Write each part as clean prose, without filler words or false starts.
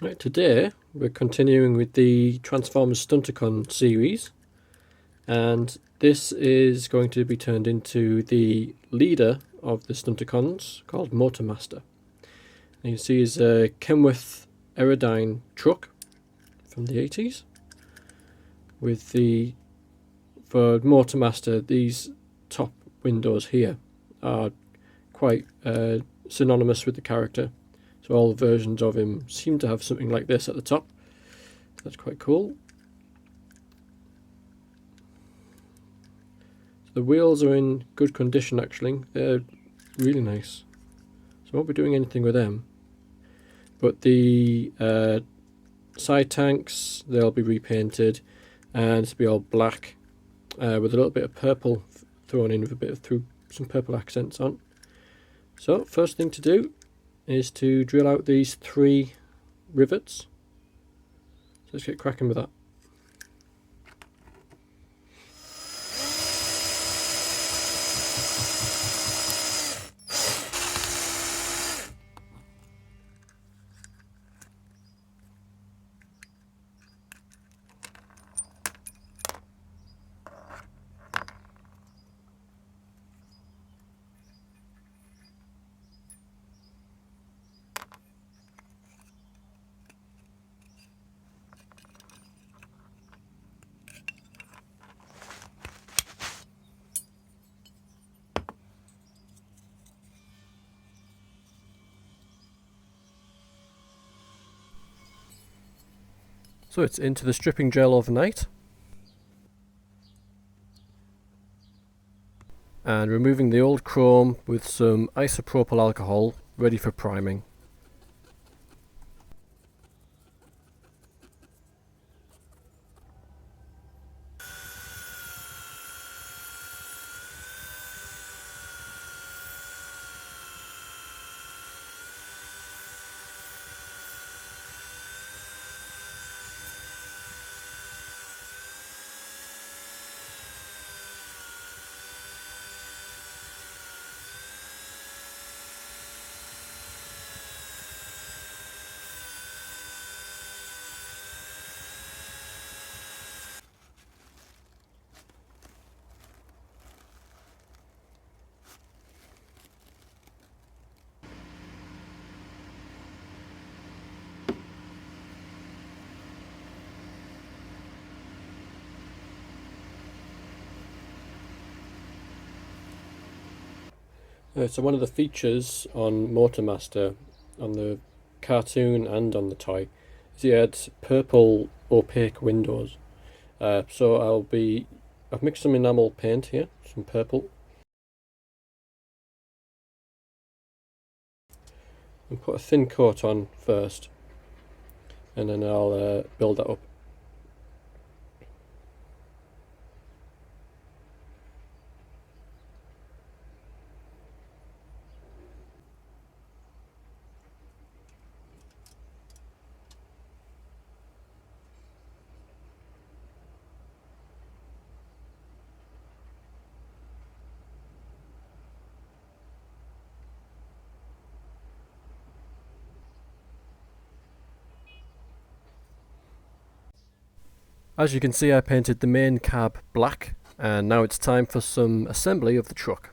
Right, today we're continuing with the Transformers Stunticon series, and this is going to be turned into the leader of the Stunticons called Motormaster. And you can see his Kenworth Aerodyne truck from the 80s with the, for Motormaster, these top windows here are quite synonymous with the character. So all versions of him seem to have something like this at the top. That's quite cool. So the wheels are in good condition actually. They're really nice. So I won't be doing anything with them. But the side tanks, they'll be repainted and it'll be all black with a little bit of purple thrown in with a bit of some purple accents on. So first thing to do is to drill out these 3 rivets. So let's get cracking with that. So it's into the stripping gel overnight and removing the old chrome with some isopropyl alcohol ready for priming. So one of the features on Motormaster, on the cartoon and on the toy, is he had purple opaque windows. So I've mixed some enamel paint here, some purple, and put a thin coat on first, and then I'll build that up. As you can see, I painted the main cab black, and now it's time for some assembly of the truck.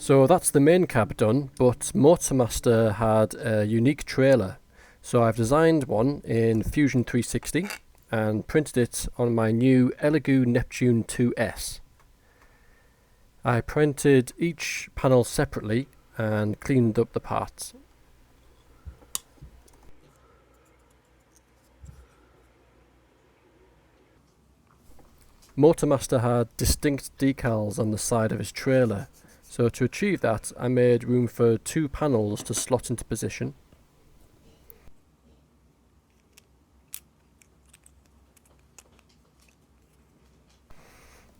So that's the main cab done, but Motormaster had a unique trailer. So I've designed one in Fusion 360 and printed it on my new Elegoo Neptune 2S. I printed each panel separately and cleaned up the parts. Motormaster had distinct decals on the side of his trailer, so to achieve that I made room for two panels to slot into position.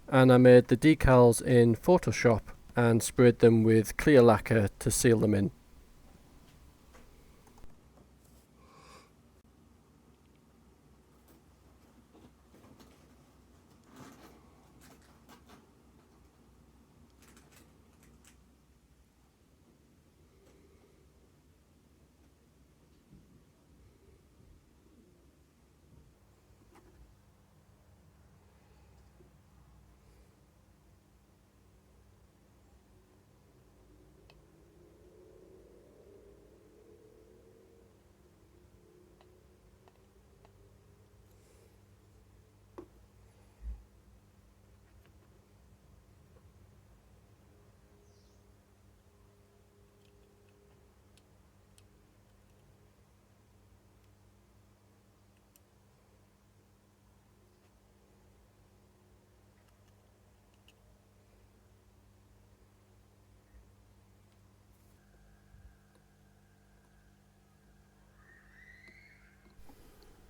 And I made the decals in Photoshop and sprayed them with clear lacquer to seal them in.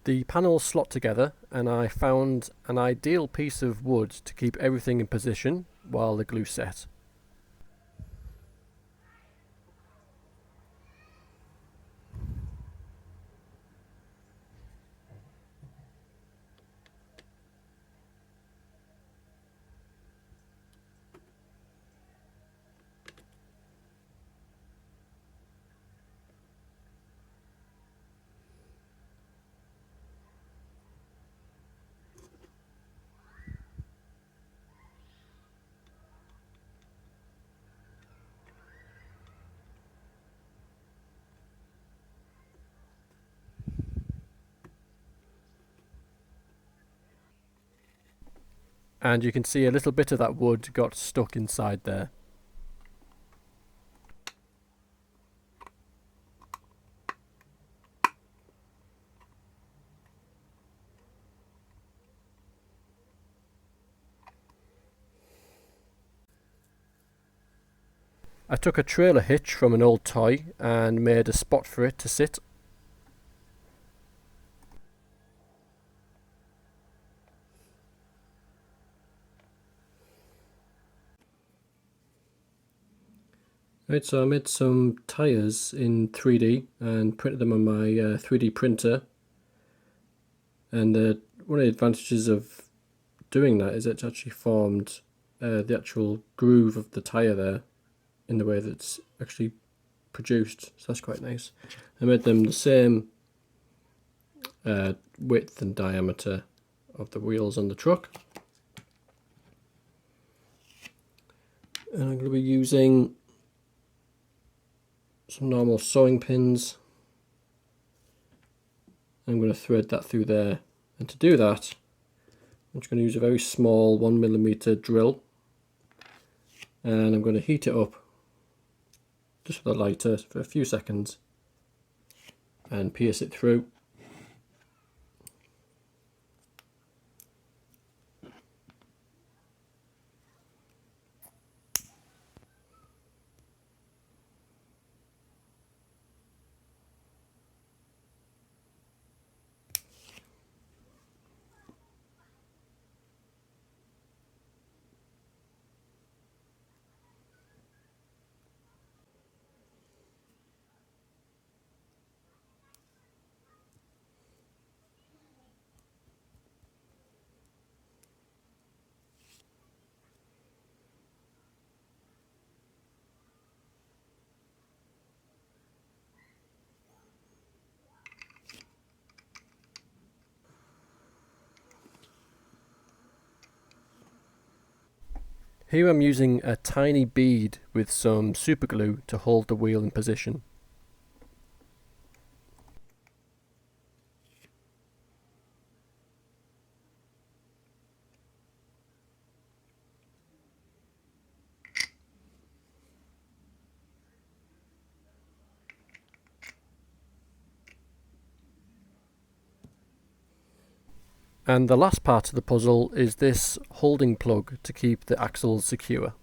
The panels slot together and I found an ideal piece of wood to keep everything in position while the glue set. And you can see a little bit of that wood got stuck inside there. I took a trailer hitch from an old toy and made a spot for it to sit. Right, so I made some tyres in 3D and printed them on my 3D printer. And one of the advantages of doing that is it's actually formed the actual groove of the tyre there in the way that it's actually produced, so that's quite nice. I made them the same width and diameter of the wheels on the truck. And I'm going to be using some normal sewing pins. I'm going to thread that through there, and to do that I'm just going to use a very small 1mm drill, and I'm going to heat it up just with a lighter for a few seconds and pierce it through. Here I'm using a tiny bead with some super glue to hold the wheel in position. And the last part of the puzzle is this holding plug to keep the axles secure.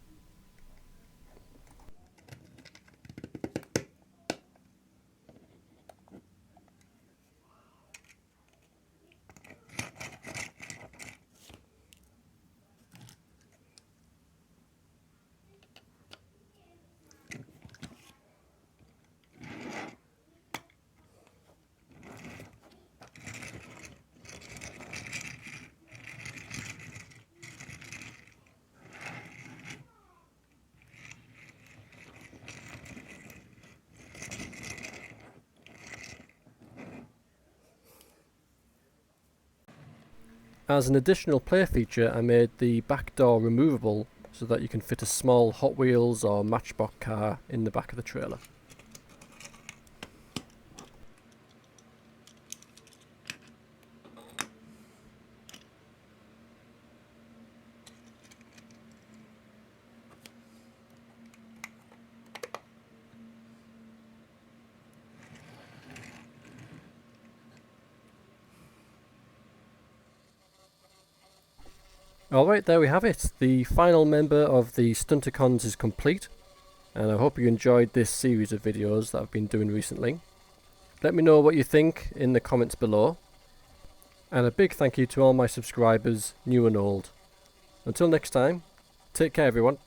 As an additional play feature, I made the back door removable so that you can fit a small Hot Wheels or Matchbox car in the back of the trailer. Alright, there we have it. The final member of the Stunticons is complete, and I hope you enjoyed this series of videos that I've been doing recently. Let me know what you think in the comments below, and a big thank you to all my subscribers, new and old. Until next time, take care everyone.